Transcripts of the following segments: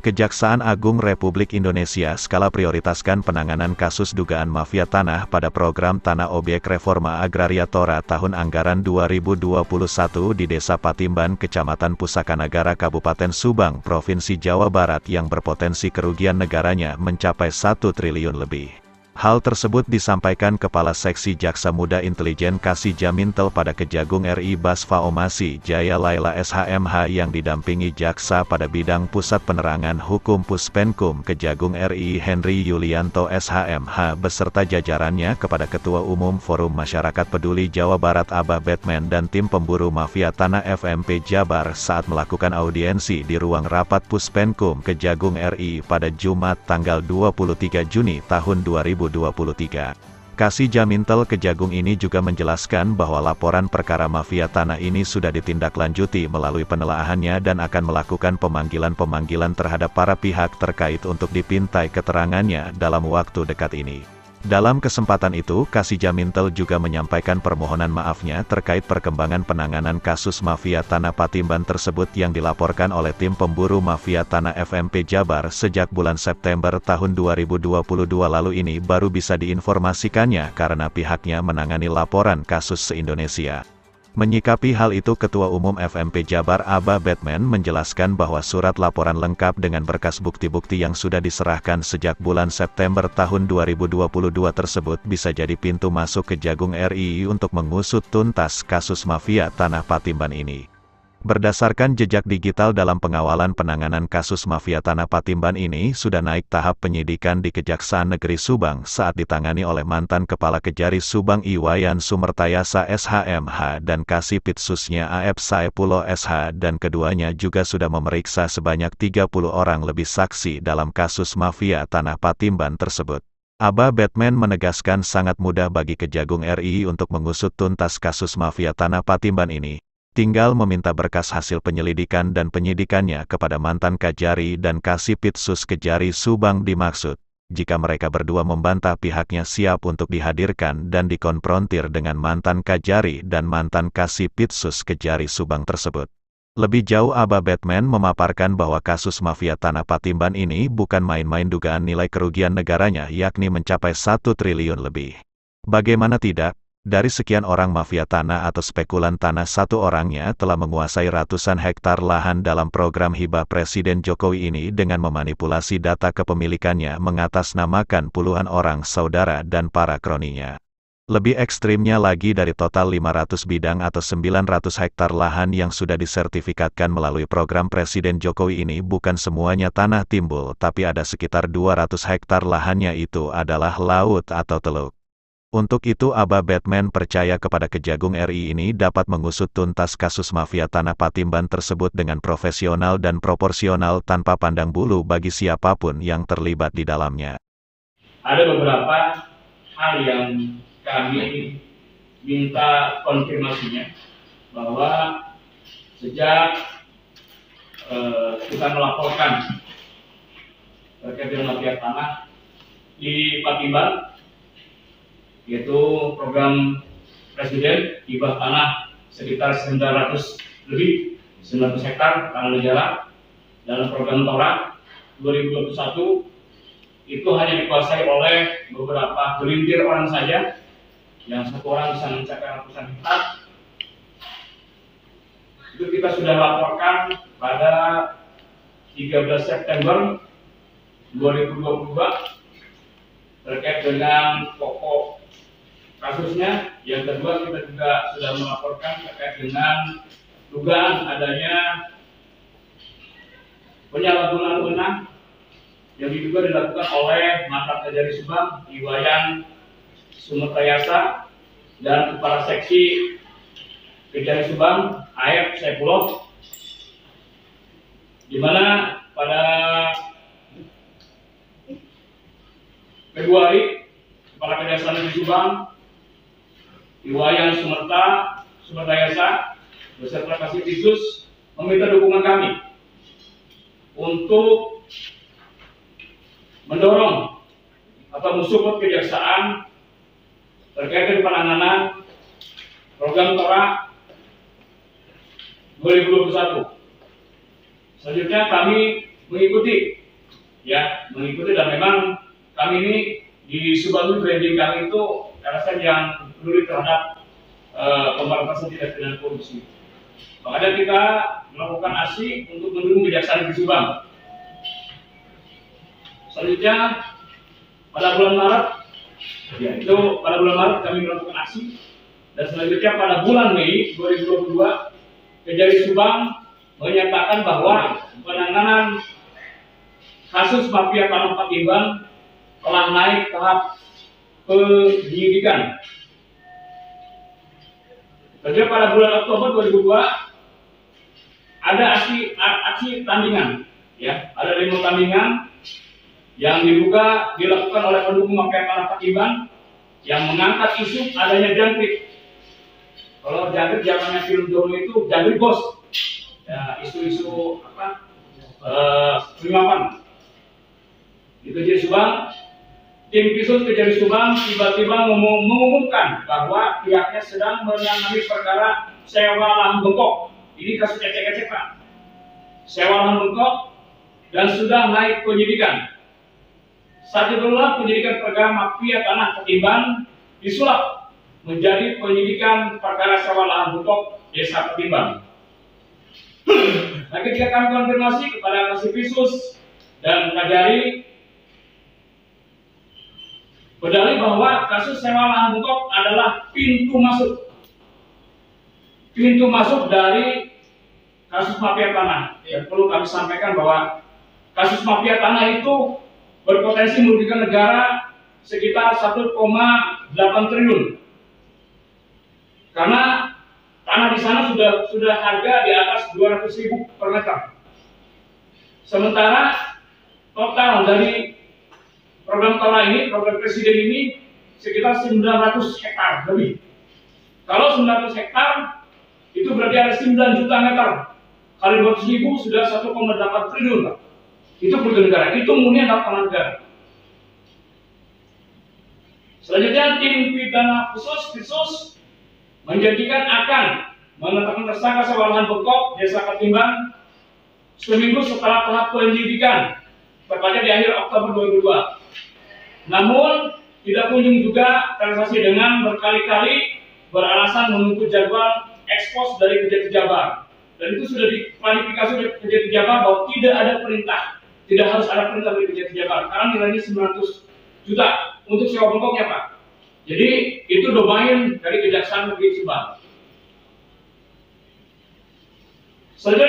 Kejaksaan Agung Republik Indonesia skala prioritaskan penanganan kasus dugaan mafia tanah pada program Tanah Objek Reforma Agraria Tora tahun anggaran 2021 di Desa Patimban, Kecamatan Pusakanagara, Kabupaten Subang, Provinsi Jawa Barat yang berpotensi kerugian negaranya mencapai 1 triliun lebih. Hal tersebut disampaikan Kepala Seksi Jaksa Muda Intelijen Kasih Jamintel pada Kejagung RI Basfa Omasi Jaya Laila SHMH yang didampingi Jaksa pada bidang Pusat Penerangan Hukum Puspenkum Kejagung RI Henry Yulianto SHMH beserta jajarannya kepada Ketua Umum Forum Masyarakat Peduli Jawa Barat Abah Batman dan tim pemburu mafia tanah FMP Jabar saat melakukan audiensi di ruang rapat Puspenkum Kejagung RI pada Jumat tanggal 23 Juni tahun 2023. Kasih Jamintel Kejagung ini juga menjelaskan bahwa laporan perkara mafia tanah ini sudah ditindaklanjuti melalui penelaahannya dan akan melakukan pemanggilan-pemanggilan terhadap para pihak terkait untuk dipintai keterangannya dalam waktu dekat ini. Dalam kesempatan itu, Kasih Jamintel juga menyampaikan permohonan maafnya terkait perkembangan penanganan kasus mafia tanah Patimban tersebut yang dilaporkan oleh tim pemburu mafia tanah FMP Jabar sejak bulan September tahun 2022 lalu ini baru bisa diinformasikannya karena pihaknya menangani laporan kasus se-Indonesia. Menyikapi hal itu, Ketua Umum FMP Jabar Abah Batman menjelaskan bahwa surat laporan lengkap dengan berkas bukti-bukti yang sudah diserahkan sejak bulan September tahun 2022 tersebut bisa jadi pintu masuk Kejagung RI untuk mengusut tuntas kasus mafia tanah Patimban ini. Berdasarkan jejak digital dalam pengawalan penanganan kasus mafia tanah Patimban ini sudah naik tahap penyidikan di Kejaksaan Negeri Subang saat ditangani oleh mantan Kepala Kejari Subang Iwayan Sumertayasa SHMH dan Kasipitsusnya AF Saepulo SH dan keduanya juga sudah memeriksa sebanyak 30 orang lebih saksi dalam kasus mafia tanah Patimban tersebut. Abah Batman menegaskan sangat mudah bagi Kejagung RI untuk mengusut tuntas kasus mafia tanah Patimban ini. Tinggal meminta berkas hasil penyelidikan dan penyidikannya kepada mantan Kajari dan Kasipitsus Kejari Subang dimaksud. Jika mereka berdua membantah, pihaknya siap untuk dihadirkan dan dikonfrontir dengan mantan Kajari dan mantan Kasipitsus Kejari Subang tersebut. Lebih jauh, Abah Batman memaparkan bahwa kasus mafia tanah Patimban ini bukan main-main, dugaan nilai kerugian negaranya yakni mencapai 1 triliun lebih. Bagaimana tidak? Dari sekian orang mafia tanah atau spekulan tanah, satu orangnya telah menguasai ratusan hektar lahan dalam program hibah Presiden Jokowi ini dengan memanipulasi data kepemilikannya mengatasnamakan puluhan orang saudara dan para kroninya. Lebih ekstrimnya lagi, dari total 500 bidang atau 900 hektar lahan yang sudah disertifikatkan melalui program Presiden Jokowi ini bukan semuanya tanah timbul, tapi ada sekitar 200 hektar lahannya itu adalah laut atau teluk. Untuk itu, Abah Batman percaya kepada Kejagung RI ini dapat mengusut tuntas kasus mafia tanah Patimban tersebut dengan profesional dan proporsional tanpa pandang bulu bagi siapapun yang terlibat di dalamnya. Ada beberapa hal yang kami minta konfirmasinya, bahwa sejak kita melaporkan terkait dengan mafia tanah di Patimban, yaitu program Presiden hibah tanah sekitar 900 hektar tanah negara dalam program Tora 2021 itu hanya dikuasai oleh beberapa gelintir orang saja, yang satu orang bisa mencapai ratusan hektar. Itu kita sudah laporkan pada 13 September 2022 terkait dengan pokok kasusnya. Yang kedua, kita juga sudah melaporkan terkait dengan dugaan adanya penyalahgunaan wewenang yang diduga dilakukan oleh mantan Kejari Subang Iwayan Sumertayasa dan Kepala Seksi Kejari Subang AF Saepulo, di mana pada Februari Kepala Kejaksaan Negeri Subang Iwayan Sumertayasa beserta Kasipitsus meminta dukungan kami untuk mendorong atau mensupport kejaksaan terkait dengan penanganan program Tora 2021. Selanjutnya kami mengikuti, ya, mengikuti, dan memang kami ini di Subang branding kami itu LSM yang peduli terhadap pemberantasan tindak pidana korupsi. Makanya kita melakukan aksi untuk mendukung Kejaksaan Negeri Subang. Selanjutnya pada bulan Maret, ya itu pada bulan Maret kami melakukan aksi, dan selanjutnya pada bulan Mei 2022 Kejari Subang menyatakan bahwa penanganan kasus mafia tanah Patimban telah naik tahap penyidikan. Kemudian pada bulan Oktober 2002 ada aksi tandingan, ya, ada 5 tandingan yang diduga dilakukan oleh pendukung mafia tanah Patimban yang mengangkat isu adanya jangkrik. Kalau jangkrik zamannya film dulu itu jangkrik bos, ya, isu-isu apa, penginapan. Di Kejari Subang, tim khusus Kejari Subang tiba-tiba mengumumkan bahwa pihaknya sedang menangani perkara sewa lahan bengkok. Ini kasus ecek-ecek, Pak. Sewa lahan bengkok dan sudah naik penyidikan. Saat itulah penyidikan perkara mafia tanah Patimban disulap menjadi penyidikan perkara sewa lahan bengkok Desa Patimban. Nah, ketika kami konfirmasi kepada Kasipisus dan Kajari, berdalih bahwa kasus sewa lahan bengkok adalah pintu masuk dari kasus mafia tanah. Dan perlu kami sampaikan bahwa kasus mafia tanah itu berpotensi merugikan negara sekitar 1,8 triliun. Karena tanah di sana sudah harga di atas 200.000 per meter. Sementara total dari program tanah ini, program presiden ini sekitar 900 hektar lebih. Kalau 900 hektar itu berarti ada 9 juta meter. Kali 200.000 sudah 1,8 triliun, Pak. Itu kerugian negara, itu murni adalah tanah negara. Selanjutnya tim pidana khusus menjanjikan akan menetapkan tersangka sewa lahan bengkok Desa Patimban seminggu setelah tahap penyidikan, tepatnya di akhir Oktober 2002. Namun tidak kunjung juga terrealisasi dengan berkali-kali beralasan menunggu jadwal ekspos dari Kejati Jabar. Dan itu sudah diklarifikasi oleh Kejati Jabar bahwa tidak ada perintah, tidak harus ada perintah dari Kejati Jabar, karena nilainya 900 juta untuk sewa bengkoknya, Pak. Jadi itu domain dari Kejaksaan Negeri Subang. Setelah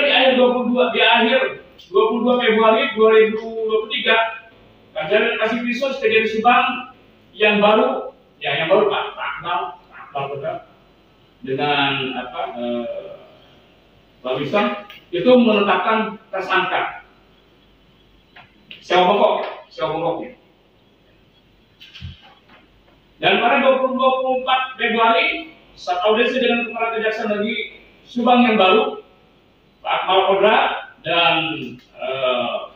di akhir 22 Februari 2023, Kajari dan Kasipisus Kejari Subang yang baru Pak, Takbal dengan Babisan itu menetapkan tersangka sewa bengkoknya. Dan pada 24 Februari saat audiensi dengan Kepala Kejaksaan Negeri Subang yang baru, Pak Akmal Kodra dan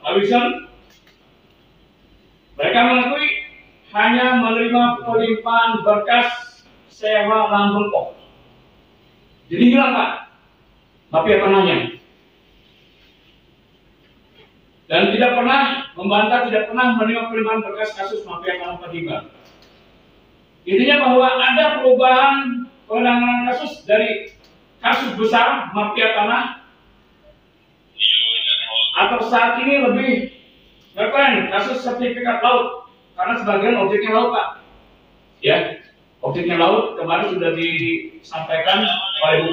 Babisan, mereka mengakui hanya menerima pelimpahan berkas sewa lahan bengkok. Jadi hilang, Pak, mafia tanahnya. Dan tidak pernah membantah, tidak pernah menerima pelimpahan berkas kasus mafia tanah Patimban. Intinya bahwa ada perubahan penanganan kasus dari kasus besar mafia tanah atau saat ini lebih keren kasus sertifikat laut, karena sebagian objeknya laut, Pak. Ya, objeknya laut. Kemarin sudah disampaikan oleh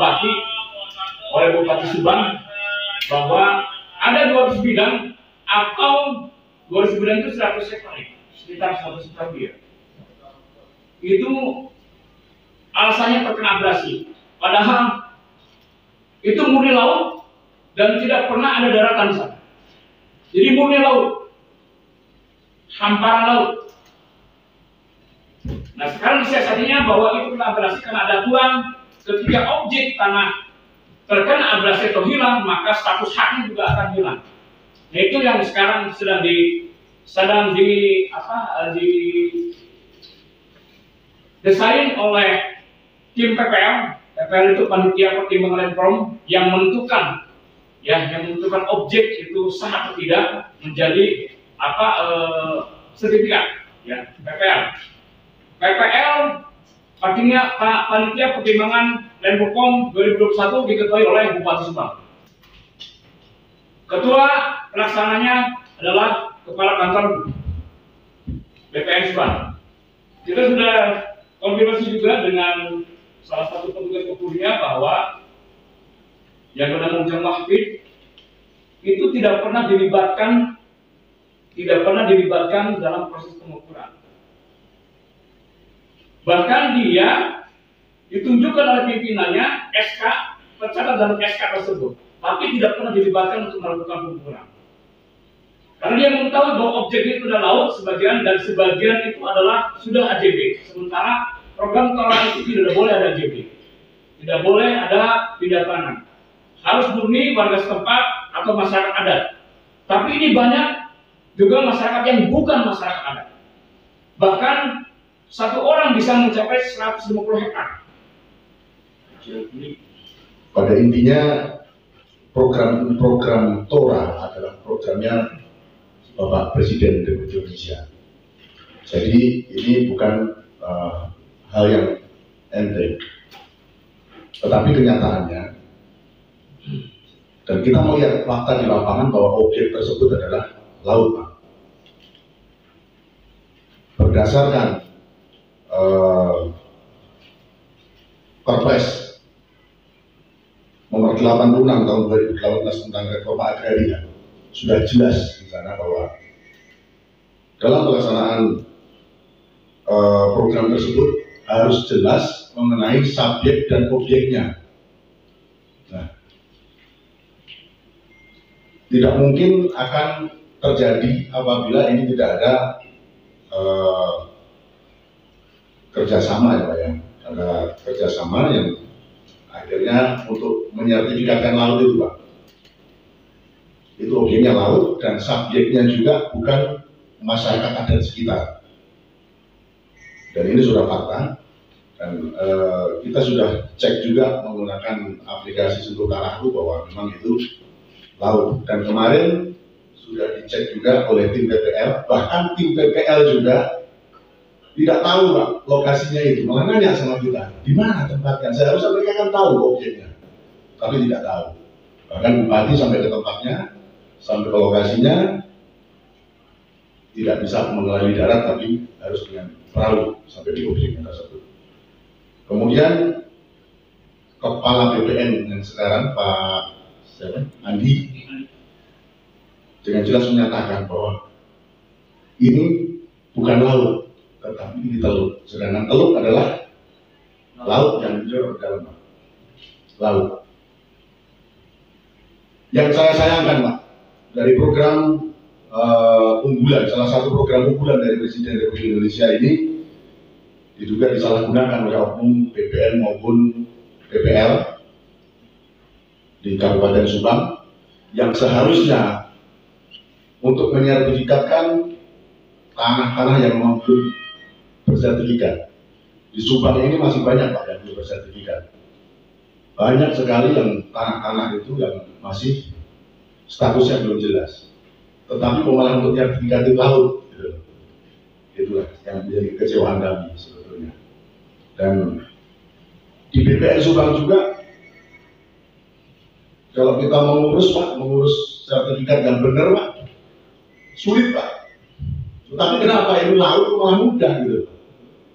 Bupati Subang bahwa ada 200 bidang atau 200 bidang itu 100 hektar, sekitar 100 hektar dia. Itu alasannya terkena abrasi, padahal itu murni laut dan tidak pernah ada daratan di sana. Jadi murni laut, hamparan laut. Nah, sekarang disiasatinya bahwa itu kena abrasi karena ada aturan ketika objek tanah terkena abrasi atau hilang, maka status haknya juga akan hilang. Nah, itu yang sekarang sedang desain oleh tim PPL. PPL itu panitia pertimbangan Prom yang menentukan ya yang menentukan objek itu sah atau tidak menjadi sertifikat ya PPL. PPL artinya panitia pertimbangan Lenbopom 2021 diketuai oleh Bupati Subang. Ketua pelaksananya adalah Kepala Kantor BPN Subang. Kita sudah konfirmasi juga dengan salah satu petugas Kepolisian bahwa yang bernama Ujang Mahfid itu tidak pernah dilibatkan dalam proses pengukuran. Bahkan dia ditunjukkan oleh pimpinannya SK tercatat dalam SK tersebut, tapi tidak pernah dilibatkan untuk melakukan pengukuran. Karena dia mengetahui bahwa objek itu adalah laut sebagian dan sebagian itu adalah sudah AJB. Sementara program Tora itu tidak boleh ada AJB, tidak boleh ada pindah tangan, harus murni warga setempat atau masyarakat adat. Tapi ini banyak juga masyarakat yang bukan masyarakat adat. Bahkan satu orang bisa mencapai 150 hektar. Pada intinya program Tora adalah programnya Bapak Presiden Republik Indonesia. Jadi ini bukan hal yang enteng, tetapi kenyataannya, dan kita melihat fakta di lapangan bahwa objek tersebut adalah laut, Pak. Berdasarkan Perpres nomor 86 tahun 2018 tentang reforma agraria, sudah jelas di sana bahwa dalam pelaksanaan program tersebut harus jelas mengenai subjek dan objeknya. Nah, tidak mungkin akan terjadi apabila ini tidak ada kerjasama ya Pak ya. Ada kerjasama yang akhirnya untuk menyertifikatkan laut itu Pak. Itu objeknya laut dan subjeknya juga bukan masyarakat adat sekitar. Dan ini sudah fakta. Dan kita sudah cek juga menggunakan aplikasi Sentuh Tanahku bahwa memang itu laut. Dan kemarin sudah dicek juga oleh tim PPL, bahkan tim PPL juga tidak tahu Pak lokasinya itu, malah nanya sama kita, di mana tempatnya? Seharusnya mereka kan tahu objeknya, tapi tidak tahu. Bahkan Bupati sampai ke tempatnya, sampai ke lokasinya, tidak bisa melalui darat, tapi harus dengan perahu sampai di objeknya tersebut. Kemudian Kepala BPN yang sekarang Pak Andi dengan jelas menyatakan bahwa ini bukan laut, tetapi ini teluk. Sedangkan teluk adalah laut yang jauh dalam, laut. Yang saya sayangkan Pak, dari program unggulan, salah satu program unggulan dari Presiden Republik Indonesia ini diduga disalahgunakan oleh oknum BPN maupun PPL di Kabupaten Subang, yang seharusnya untuk menyertifikatkan tanah-tanah yang mampu bersertifikat. Di Subang ini masih banyak Pak yang belum bersertifikat. Banyak sekali yang tanah-tanah itu yang masih statusnya belum jelas. Tetapi malah untuk sertifikat laut, gitu. Itulah yang menjadi kekecewaan kami sebetulnya. Dan di BPN Subang juga, kalau kita mengurus Pak, mengurus sertifikat yang benar Pak, sulit Pak. Tapi kenapa ini laut malah mudah gitu?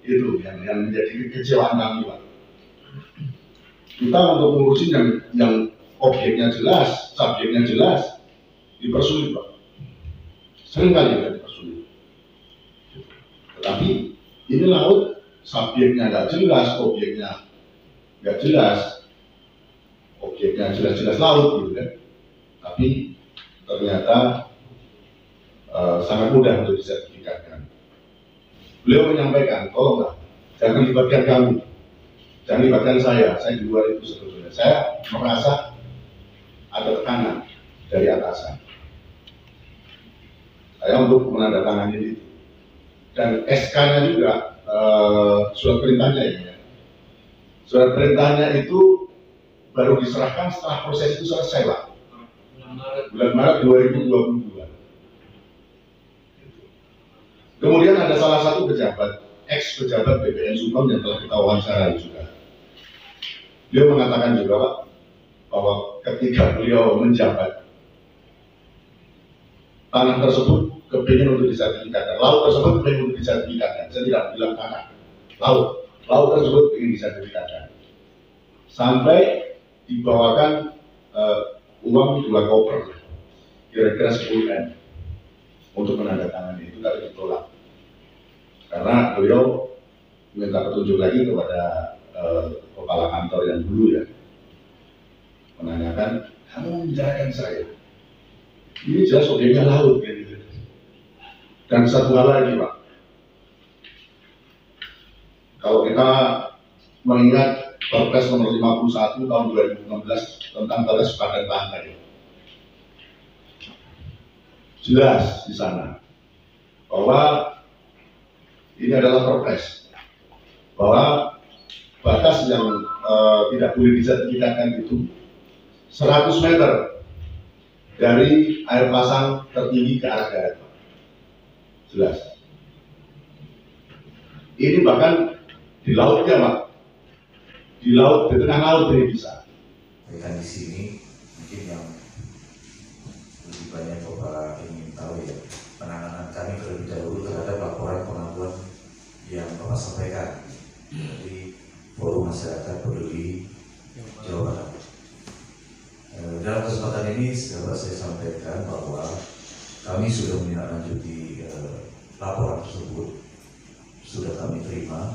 Itu yang menjadi kekecewaan kami Pak. Kita untuk mengurusin yang objeknya jelas, subjeknya jelas, dipersulit Pak. Seringkali kita dipersulit. Tetapi ini laut, subjeknya nggak jelas, objeknya nggak jelas. Objeknya jelas-jelas laut gitu kan. Tapi ternyata sangat mudah untuk disertifikatkan. Beliau menyampaikan, tolonglah jangan libatkan kami, jangan libatkan saya di luar itu sebetulnya. Saya merasa ada tekanan dari atasan saya untuk menandatangani itu. Dan SK-nya juga, surat perintahnya ini ya. Surat perintahnya itu baru diserahkan setelah proses itu selesai Pak. bulan Maret 2022. Kemudian ada salah satu pejabat, ex pejabat BPN Subang yang telah kita wawancarai juga. Beliau mengatakan juga Pak, bahwa ketika beliau menjabat, tanah tersebut kepingin untuk disertifikatkan, laut tersebut kepingin untuk disertifikatkan. Saya tidak bilang tanah, laut tersebut ingin disertifikatkan. Sampai dibawakan uang 2 koper, kira-kira 10 M untuk menandatangani. Itu tidak ditolak karena beliau minta petunjuk lagi kepada kepala kantor yang dulu ya, menanyakan, kamu menjarakan saya, ini jelas objeknya laut gitu. Dan satu hal lagi Pak, kalau kita mengingat Perpres nomor 51 tahun 2016 tentang batas badan pantai, jelas di sana bahwa ini adalah Perpres, bahwa batas yang tidak boleh disertifikatkan itu 100 meter dari air pasang tertinggi ke arah darat. Jelas. Ini bahkan di lautnya Pak, di laut, di tengah laut ini bisa. Di sini mungkin yang lebih banyak Bapak ingin tahu ya, penanganan kami terlebih dahulu terhadap laporan pengaduan yang Bapak sampaikan dari Forum Masyarakat Peduli Jawa Barat. Dalam kesempatan ini dapat saya sampaikan bahwa kami sudah menindaklanjuti laporan tersebut, sudah kami terima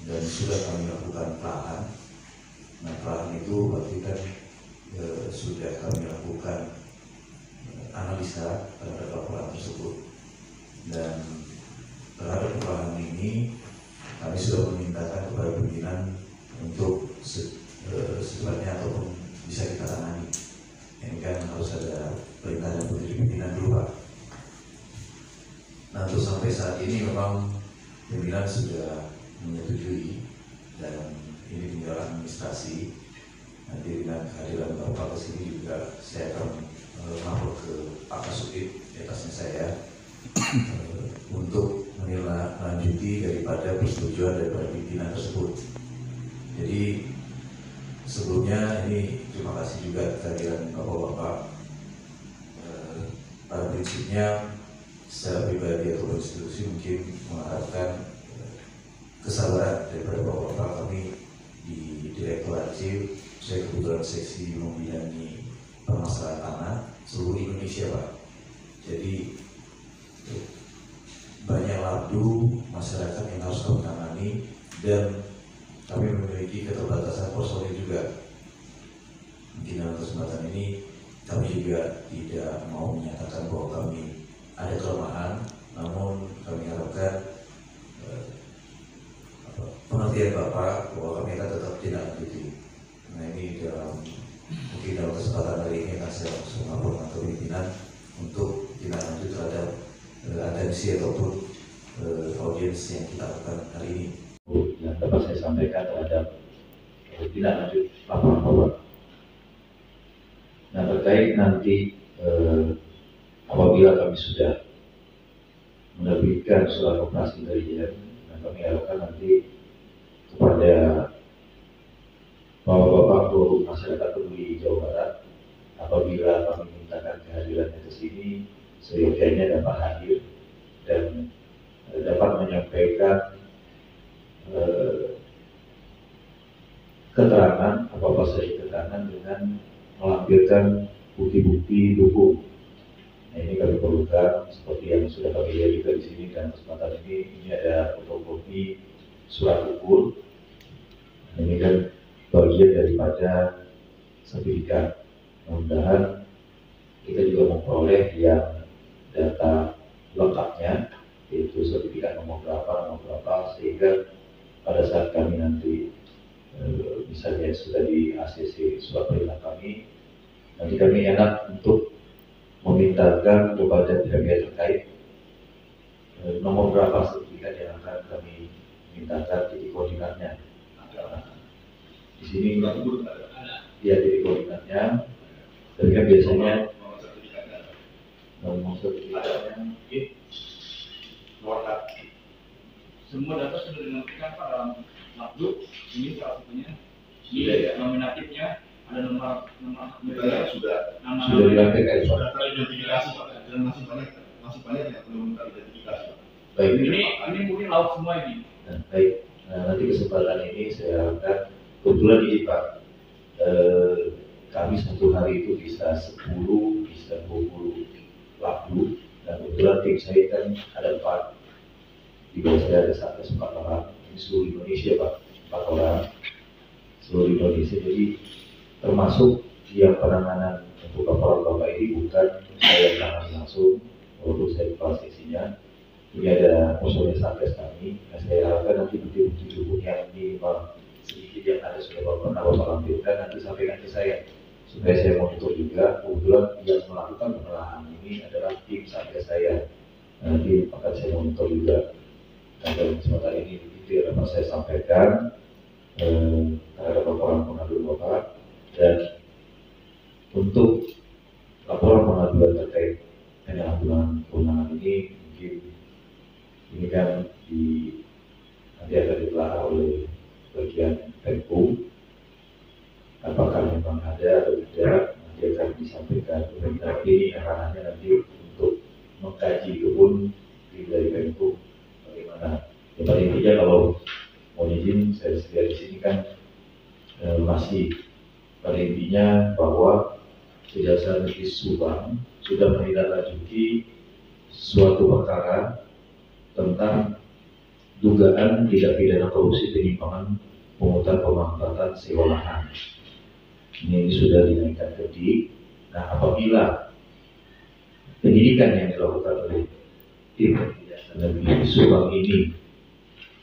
dan sudah kami lakukan pelahan. Nah, pelahan itu berarti kan sudah kami lakukan analisa terhadap laporan tersebut, dan terhadap pelahan ini kami sudah memintakan kepada pimpinan untuk secepatnya ataupun bisa kita tangani. Ini kan harus ada perintah dan dari pimpinan dulu Pak. Nah, untuk sampai saat ini memang pimpinan sudah menyetujui dan ini tinggal administrasi. Nanti dengan kehadiran Bapak ke sini juga saya akan melapor ke Pak Kasubdit di atasnya saya untuk menindaklanjuti daripada persetujuan daripada pimpinan tersebut. Jadi sebelumnya ini terima kasih juga kehadiran Bapak-Bapak. Pada prinsipnya secara pribadi atau institusi mungkin mengharapkan kesabaran daripada Bapak-Bapak kami di Direktorat C. Saya kebetulan seksi membidangi permasalahan tanah seluruh Indonesia Pak. Jadi banyak ladu masyarakat yang harus kami tangani dan kami memiliki keterbatasan personil juga. Mungkin dalam kesempatan ini kami juga tidak mau menyatakan bahwa kami ada kelemahan, namun kami harapkan pengertian Bapak bahwa kami akan tetap tidak lanjuti. Nah, ini mungkin dalam kesempatan hari ini akan saya langsung melaporkan ke pimpinan untuk tidak lanjut terhadap atensi ataupun audiens yang kita lakukan hari ini. Yang dapat saya sampaikan terhadap tidak lanjut laporan Bapak. Nah, terkait nanti apabila kami sudah menerbitkan surat operasi dari IM, nah kami harapkan nanti kepada Bapak-Bapak Forum Masyarakat Peduli Jawa Barat, apabila kami mintakan kehadirannya ke sini, seyogyanya dapat hadir dan dapat menyampaikan keterangan apa saja keterangan dengan melampirkan bukti-bukti dukung. Nah, ini kami perlukan seperti yang sudah kami lihat juga di sini, dan kesempatan ini ada fotokopi surat ukur. Nah, ini kan bagian daripada sertifikat. Mudah-mudahan kita juga memperoleh yang data lengkapnya, yaitu sertifikat nomor berapa, sehingga pada saat kami nanti misalnya sudah di ACC surat perintah kami, nanti kami enak untuk memintakan kepada pihak-pihak terkait nomor berapa sertifikat yang akan kami mintakan titik koordinatnya. Di sini ya titik koordinatnya, dan kan biasanya sertifikatnya mungkin lengkap. Semua data sudah dinamikkan Pak dalam waktu ini salah satunya. Sudah ya. Nominatifnya ada nomor Kita sudah Sudah dilakukan. sudah teridentifikasi Pak, dan masih banyak yang belum teridentifikasi Pak. Baik. ini mungkin laut semua ini. Nah, baik. Nah, nanti kesempatan ini saya harapkan kebetulan ini Pak, kami satu hari itu bisa 10, bisa 20 lagu, dan kebetulan tim saya kan ada 4, di bawah saya ada 4 orang, ini seluruh Indonesia Pak, 4 orang, seluruh Indonesia. Jadi termasuk yang penanganan untuk laporan Bapak ini bukan saya yang tangani langsung, walaupun saya kepala seksinya. Ini ada personil satgas kami. Nah, saya harapkan nanti bukti-bukti tubuh yang minimal sedikit yang ada sudah pernah Bapak lampirkan nanti sampaikan ke saya supaya saya monitor juga. Kebetulan yang melakukan penelahan ini adalah tim satgas saya. Nah, nanti akan saya monitor juga. Dan dalam kesempatan ini itu yang dapat saya sampaikan terhadap laporan pengaduan Bapak. Dan untuk laporan pengaduan terkait penyalahgunaan kewenangan ini mungkin ini kan nanti akan ditelaah oleh bagian Penkum, apakah memang ada atau tidak nanti akan disampaikan. Tapi ini ranahnya nanti untuk mengkaji kebun dari Penkum bagaimana. Ya, pada intinya kalau mohon izin saya sedia di sini kan masih pada intinya bahwa Kejaksaan Negeri Subang sudah menindaklanjuti suatu perkara tentang dugaan tindak pidana korupsi penyimpangan pungutan pemanfaatan sewa lahan. Ini sudah dinaikkan ke DIK. Nah, apabila penyidikan yang dilakukan oleh tim Kejaksaan Negeri Subang ini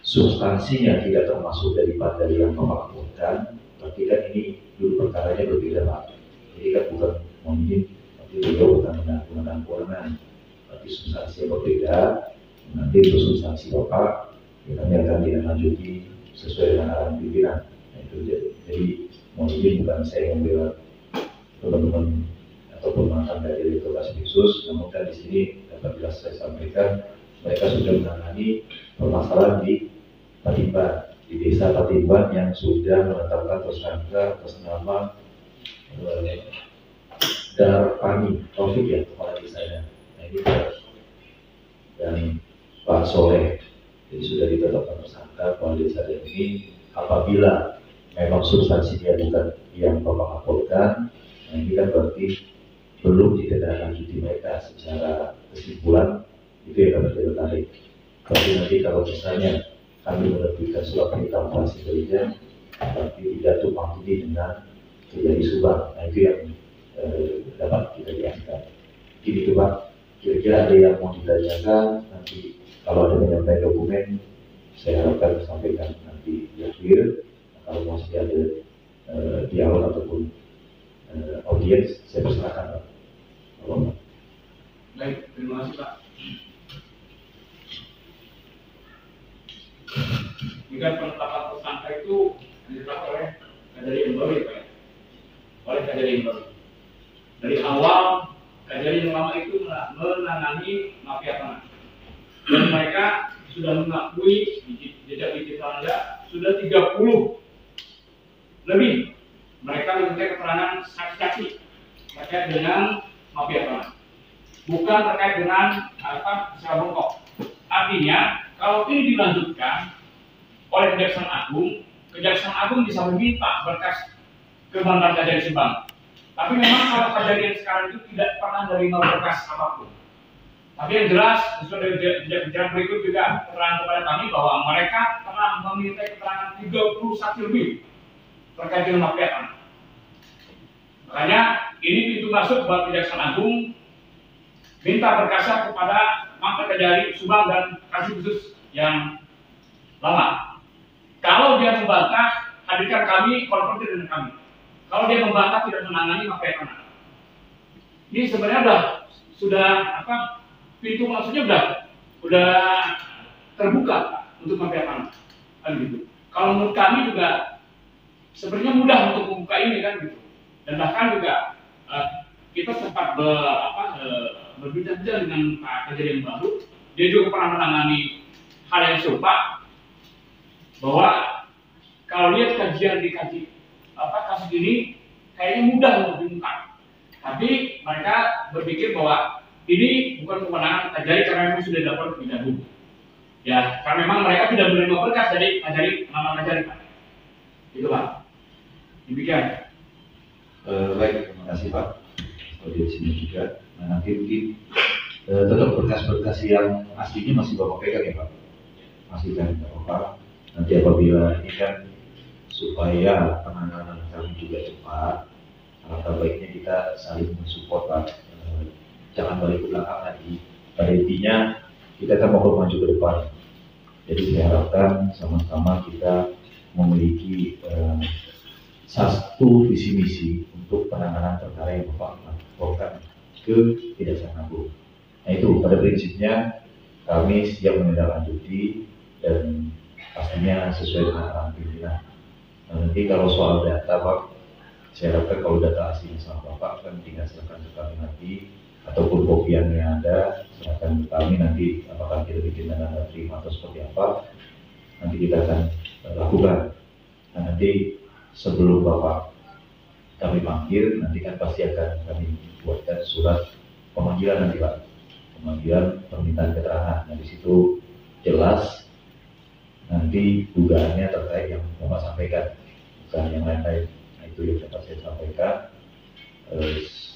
substansinya tidak termasuk daripada yang Bapak lakukan, berarti kan ini dulu perkaranya berbeda Pak. Jadi kan bukan mungkin, tapi beliau bukan menggunakan kewenangan, tapi substansinya berbeda. Nanti untuk substansi Bapak kami akan ditindaklanjuti sesuai dengan arahan pimpinan. Nah, itu jadi mungkin bukan saya membela teman-teman ataupun mantan dari Direktur Khusus, namun kan di sini dapat jelas saya sampaikan mereka sudah menangani permasalahan di Patimban, di desa Patimban yang sudah menetapkan tersangka atas nama Darpani Taufik ya kepala desanya. Nah, ini dan Pak Soleh, jadi sudah ditetapkan tersangka kepala desa ini. Apabila memang substansinya bukan yang Bapak laporkan, nah ini kan berarti belum ditindaklanjuti mereka secara kesimpulan, itu yang dapat kita tarik. Tapi nanti kalau misalnya kami menerbitkan surat perintah operasi intelijen, berarti tidak tumpang tindih dengan kejadian Subang. Nah itu yang dapat kita lihatkan. Jadi itu Pak, kira-kira ada yang mau ditanyakan nanti. Kalau ada penyampaian dokumen, saya harapkan sampaikan nanti di akhir. Kalau masih ada dialog ataupun audiens, saya persilakan Pak. Baik, terima kasih Pak. Jika penetapan tersangka itu ditetapkan oleh Kajari Embari Pak ya? Oleh Kajari Embari. Dari awal Kajari yang lama itu menangani mafia tanah. Dan mereka sudah mengakui jejak digital Anda sudah 30 lebih. Mereka meminta keterangan saksi-saksi terkait dengan mafia tanah, bukan terkait dengan sewa bongkok. Artinya, kalau ini dilanjutkan oleh Kejaksaan Agung bisa meminta berkas ke mantan Kajari Subang. Tapi memang kalau kejadian sekarang itu tidak pernah menerima berkas apapun. Tapi yang jelas, sesuai dari jejak berikut juga keterangan kepada kami bahwa mereka telah meminta keterangan 30 saksi lebih terkait dengan mafia tanah. Makanya ini pintu masuk buat Kejaksaan Agung minta berkasnya kepada mantan Kajari Subang dan kasus khusus yang lama. Kalau dia membantah, hadirkan kami, konfrontir dengan kami. Kalau dia membantah tidak menangani mafia tanah. Ini sebenarnya sudah pintu masuknya udah terbuka untuk mafia tanah. Kan gitu. Kalau menurut kami juga sebenarnya mudah untuk membuka ini kan gitu. Dan bahkan juga kita sempat berbincang dengan Pak Kejadian Baru, dia juga pernah menangani hal yang serupa, bahwa kalau lihat kajian di kasus ini kayaknya mudah untuk diungkap, tapi mereka berpikir bahwa ini bukan kewenangan Kajari karena memang sudah dilakukan lebih dahulu. Ya, karena memang mereka tidak menerima berkas dari nama Kajari, Pak. Itu, Pak. Demikian. Baik, terima kasih Pak. Di sini juga. Nah, nanti mungkin tetap berkas-berkas yang aslinya masih Bapak pegang ya Pak. Masih kan Bapak. Nanti apabila ini kan supaya penanganan kami juga cepat, alangkah baiknya kita saling mensupport Pak. Jangan balik ke belakang lagi. Pada intinya kita kan mau maju ke depan. Jadi saya harapkan sama-sama kita memiliki satu visi misi untuk penanganan perkara yang Bapak laporkan ke Kejaksaan Agung. Nah itu pada prinsipnya kami siap menindaklanjuti dan pastinya sesuai dengan arahan pimpinan. Nah, nanti kalau soal data Pak, saya harapkan kalau data aslinya sama Bapak kan tinggal silakan ke kami nanti, ataupun kopi yang ada silakan ke kami nanti, apakah kita bikin tanda terima atau seperti apa, nanti kita akan lakukan. Nah, nanti sebelum Bapak kami panggil, nanti kan pasti akan kami buatkan surat pemanggilan nanti Pak, pemanggilan permintaan keterangan. Nah di situ jelas nanti dugaannya terkait yang Bapak sampaikan, bukan yang lain-lain. Nah itu yang dapat saya sampaikan.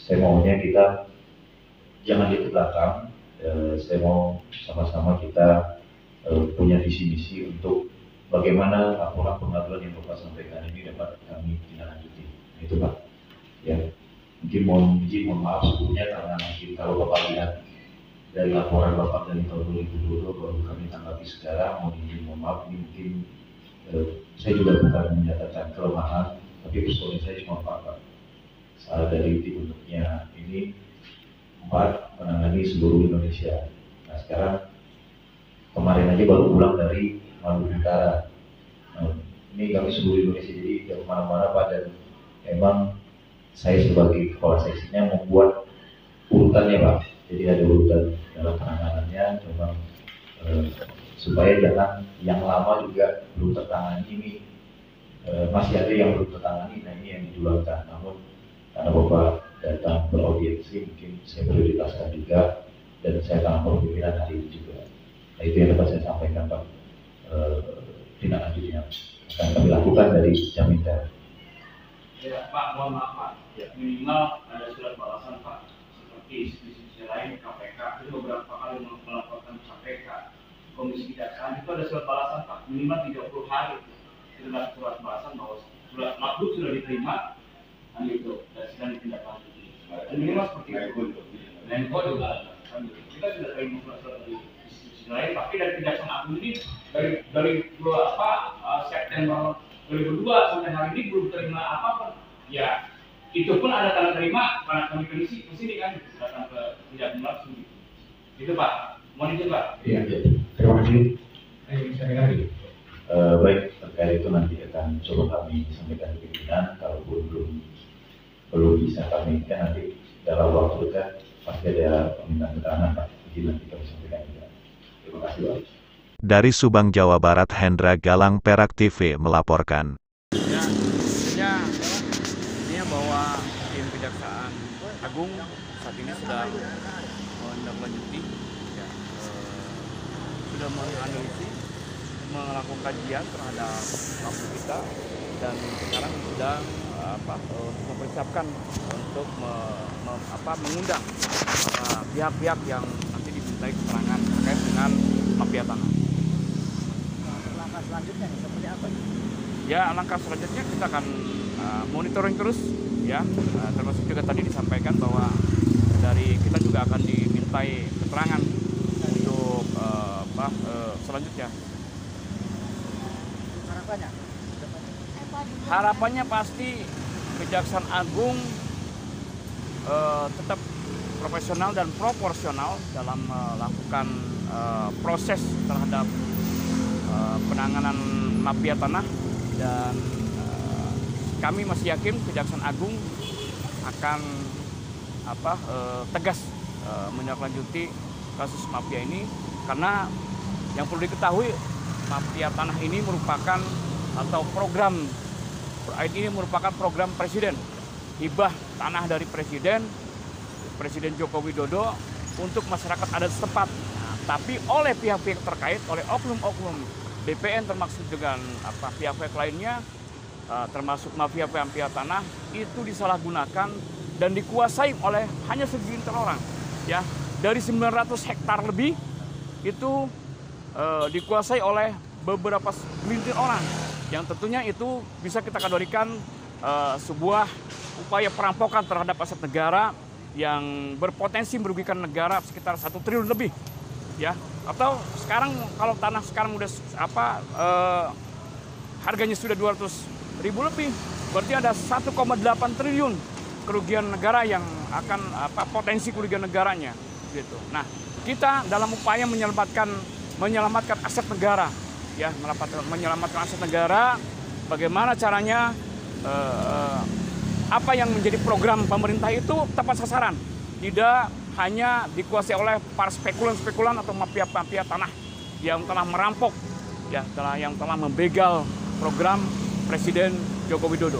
Saya maunya kita jangan di belakang. Saya mau sama-sama kita punya visi misi untuk bagaimana laporan pengaduan yang Bapak sampaikan ini dapat kami tindak-lanjuti. Nah, itu Pak. Ya, mungkin mohon maaf sebelumnya karena mungkin kalau Bapak lihat dari laporan Bapak dari tahun 2022 baru kami tanggapi sekarang, mohon maaf ini mungkin saya juga bukan menyatakan kelemahan, tapi personil saya cuma Pak. Salah dari dibentuknya ini 4 menangani seluruh Indonesia. Nah sekarang kemarin aja baru pulang dari Maluku Utara. Nah, ini kami seluruh Indonesia jadi dari mana-mana Pak, dan memang saya sebagai kepala seksinya membuat urutannya Pak. Jadi ada urutan dalam penanganannya, memang supaya jangan yang lama juga belum tertangani ini masih ada yang belum tertangani. Nah ini yang didulukan. Namun karena Bapak datang beraudiensi, mungkin saya prioritaskan juga dan saya akan lapor pimpinan hari ini juga. Nah itu yang dapat saya sampaikan Pak. Tindak lanjutnya akan kami lakukan dari Jaminter. Ya Pak, mohon maaf Pak, ya, minimal ada surat balasan Pak, seperti institusi lain KPK itu beberapa kali melaporkan KPK, Komisi Kejaksaan itu ada surat balasan Pak, minimal 30 hari itu ada surat balasan bahwa surat makhluk sudah diterima dan itu dan sedang ditindaklanjuti. Dan minimal seperti itu. Dan juga kita sudah terima surat-surat dari institusi lain, tapi dari Kejaksaan Agung ini dari September 2002 sampai hari ini belum terima apa-apa. Ya, itu pun ada tanda terima karena kami ke sini kan, datang ke tidak langsung. Itu Pak, mohon izin Pak. Iya, terima kasih. Baik, terkait itu nanti akan coba kami sampaikan ke pimpinan. Kalaupun belum bisa kami nanti dalam waktu dekat pasti ada permintaan keterangan Pak. Jadi nanti kami sampaikan juga. Terima kasih Pak. Dari Subang, Jawa Barat, Hendra Galang, Perak TV melaporkan. Ya, tentunya ini bahwa tim Kejaksaan Agung saat ini sedang menindaklanjuti, ya, sudah menganalisis, melakukan kajian terhadap laporan kita dan sekarang sedang mempersiapkan untuk mengundang pihak-pihak yang nanti dimintai keterangan terkait dengan mafia tanah. Langkah selanjutnya seperti apa? Ya, langkah selanjutnya kita akan monitoring terus, ya, termasuk juga tadi disampaikan bahwa dari kita juga akan dimintai keterangan untuk selanjutnya. Harapannya pasti Kejaksaan Agung tetap profesional dan proporsional dalam melakukan proses terhadap penanganan mafia tanah, dan kami masih yakin Kejaksaan Agung akan tegas menindaklanjuti kasus mafia ini, karena yang perlu diketahui mafia tanah ini merupakan program presiden, hibah tanah dari Presiden Joko Widodo untuk masyarakat adat setempat. Nah, tapi oleh pihak-pihak terkait, oleh oknum-oknum BPN termasuk dengan pihak-pihak lainnya, termasuk mafia tanah, itu disalahgunakan dan dikuasai oleh hanya segelintir orang. Ya, dari 900 hektar lebih itu dikuasai oleh beberapa segelintir orang, yang tentunya itu bisa kita kategorikan sebuah upaya perampokan terhadap aset negara yang berpotensi merugikan negara sekitar 1 triliun lebih, ya. Atau sekarang kalau tanah sekarang udah harganya sudah 200.000 lebih, berarti ada 1,8 triliun kerugian negara yang akan potensi kerugian negaranya, gitu. Nah, kita dalam upaya menyelamatkan aset negara, ya, menyelamatkan aset negara, bagaimana caranya apa yang menjadi program pemerintah itu tepat sasaran, tidak hanya dikuasai oleh para spekulan atau mafia tanah yang telah merampok, ya, yang telah membegal program Presiden Joko Widodo.